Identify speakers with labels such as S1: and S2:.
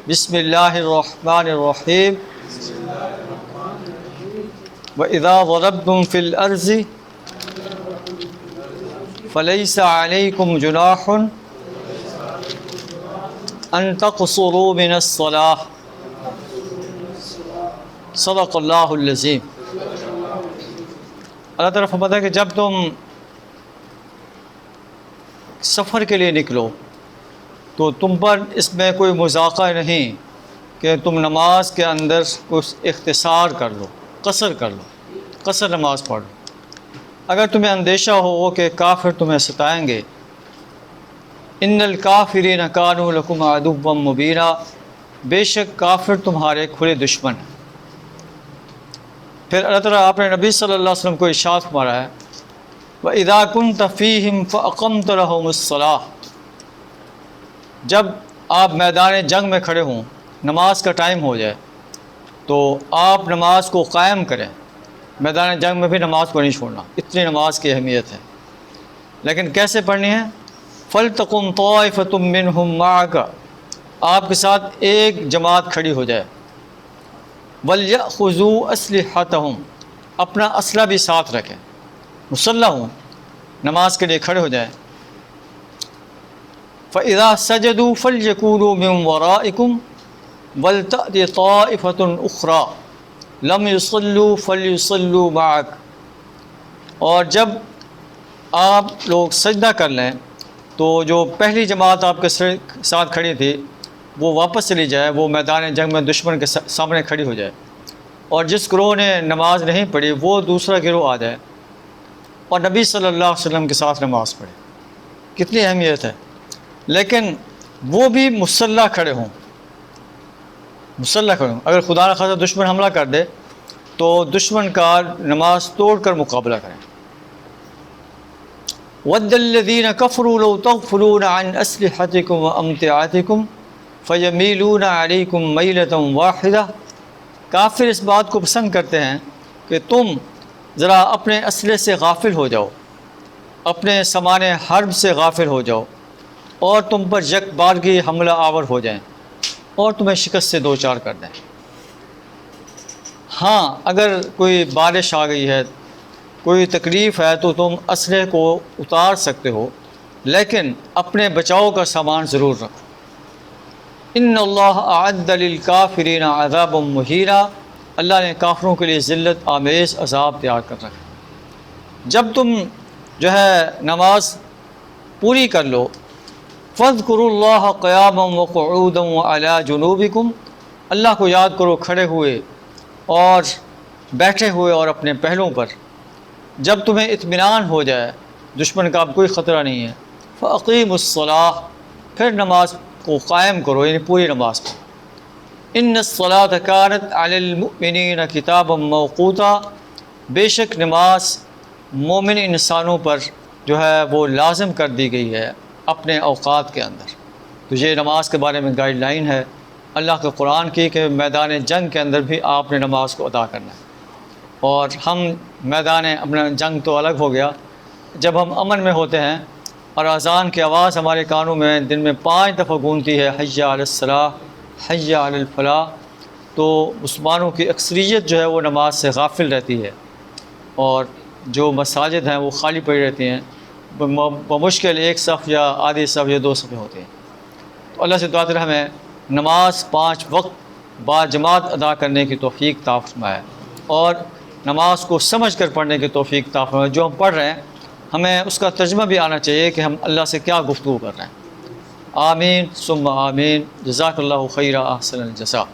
S1: بسم اللہ الرحمن الرحیم وَإِذَا ضَرَبْتُمْ فِي الْأَرْضِ فَلَيْسَ عَلَيْكُمْ جُنَاحٌ أَن تَقْصُرُوا مِنَ الصَّلَاةِ صدق اللہ العظیم۔ اللہ تعالیٰ فرماتا ہے کہ جب تم سفر کے لیے نکلو تو تم پر اس میں کوئی مذاقہ نہیں کہ تم نماز کے اندر کچھ اختصار کر لو، قصر کر لو، قصر نماز پڑھ لو۔ اگر تمہیں اندیشہ ہو کہ کافر تمہیں ستائیں گے، ان الکافرین کانوا لکم عدوا مبینا، بے شک کافر تمہارے کھلے دشمن ہیں۔ پھر اللہ تعالیٰ آپ نے نبی صلی اللہ علیہ وسلم کو ارشاد فرمایا ہے وَإِذَا كُنْتَ فِيهِمْ فَأَقَمْتَ لَهُمُ الصَّلَاةَ، جب آپ میدان جنگ میں کھڑے ہوں، نماز کا ٹائم ہو جائے تو آپ نماز کو قائم کریں۔ میدان جنگ میں بھی نماز کو نہیں چھوڑنا، اتنی نماز کی اہمیت ہے۔ لیکن کیسے پڑھنی ہے؟ فَلْتَقُمْ طَائِفَةٌ مِّنْهُمْ مَعَكَ، آپ کے ساتھ ایک جماعت کھڑی ہو جائے۔ وَلْيَأْخُذُوا أَسْلِحَتَهُمْ، اپنا اسلحہ بھی ساتھ رکھیں، مسلح ہوں، نماز کے لیے کھڑے ہو جائیں۔ فَإِذَا سَجَدُوا فَلْيَكُونُوا مِنْ وَرَائِكُمْ وَلْتَأْتِ طَائِفَةٌ أُخْرَى لَمْ يُصَلُّوا فَلْيُصَلُّوا مَعَكَ، اور جب آپ لوگ سجدہ کر لیں تو جو پہلی جماعت آپ کے ساتھ کھڑی تھی وہ واپس چلی جائے، وہ میدان جنگ میں دشمن کے سامنے کھڑی ہو جائے، اور جس گروہ نے نماز نہیں پڑھی وہ دوسرا گروہ آ جائے اور نبی صلی اللہ علیہ وسلم کے ساتھ نماز پڑھے۔ کتنی اہمیت ہے۔ لیکن وہ بھی مسلح کھڑے ہوں، مسلح کھڑے ہوں۔ اگر خدا نخواستہ دشمن حملہ کر دے تو دشمن کا نماز توڑ کر مقابلہ کریں۔ وَدَّ الَّذِينَ كَفَرُوا لَوْ تَغْفُلُونَ عَنْ أَسْلِحَتِكُمْ وَأَمْتِعَتِكُمْ فَيَمِيلُونَ عَلَيْكُمْ مَيْلَةً وَاحِدَةً، کافر اس بات کو پسند کرتے ہیں کہ تم ذرا اپنے اسلحے سے غافل ہو جاؤ، اپنے سامان حرب سے غافل ہو جاؤ، اور تم پر یک بارگی حملہ آور ہو جائیں اور تمہیں شکست سے دوچار کر دیں۔ ہاں، اگر کوئی بارش آ گئی ہے، کوئی تکلیف ہے تو تم اسلحے کو اتار سکتے ہو، لیکن اپنے بچاؤ کا سامان ضرور رکھو۔ ان اللہ اعد للکافرین عذابا مہینا، اللہ نے کافروں کے لیے ذلت آمیز عذاب تیار کر رکھا۔ جب تم جو ہے نماز پوری کر لو، فاذکروا اللہ قیاما وقعودا وعلی جنوبکم، اللہ کو یاد کرو کھڑے ہوئے اور بیٹھے ہوئے اور اپنے پہلوؤں پر۔ جب تمہیں اطمینان ہو جائے، دشمن کا اب کوئی خطرہ نہیں ہے، فاقیموا الصلاۃ، پھر نماز کو قائم کرو، یعنی پوری نماز کو۔ ان الصلاۃ کانت علی المؤمنین کتابا موقوتا، بے شک نماز مومن انسانوں پر جو ہے وہ لازم کر دی گئی ہے اپنے اوقات کے اندر۔ تو یہ نماز کے بارے میں گائیڈ لائن ہے اللہ کے قرآن کی کہ میدان جنگ کے اندر بھی آپ نے نماز کو ادا کرنا ہے۔ اور ہم میدان اپنا جنگ تو الگ ہو گیا، جب ہم امن میں ہوتے ہیں اور اذان کی آواز ہمارے کانوں میں دن میں 5 دفعہ گونجتی ہے، حی علی الصلاۃ، حی علی الفلاح، تو مسلمانوں کی اکثریت جو ہے وہ نماز سے غافل رہتی ہے اور جو مساجد ہیں وہ خالی پڑی رہتی ہیں، بمشکل 1 صف یا آدھی صف یا 2 صفیں ہوتے ہیں۔ تو اللہ سے دعا کریں ہمیں نماز 5 وقت با جماعت ادا کرنے کی توفیق عطا فرمائے، اور نماز کو سمجھ کر پڑھنے کی توفیق عطا فرمائے۔ جو ہم پڑھ رہے ہیں ہمیں اس کا ترجمہ بھی آنا چاہیے کہ ہم اللہ سے کیا گفتگو کر رہے ہیں۔ آمین ثم آمین۔ جزاک اللہ خیرا، احسن الجزاء۔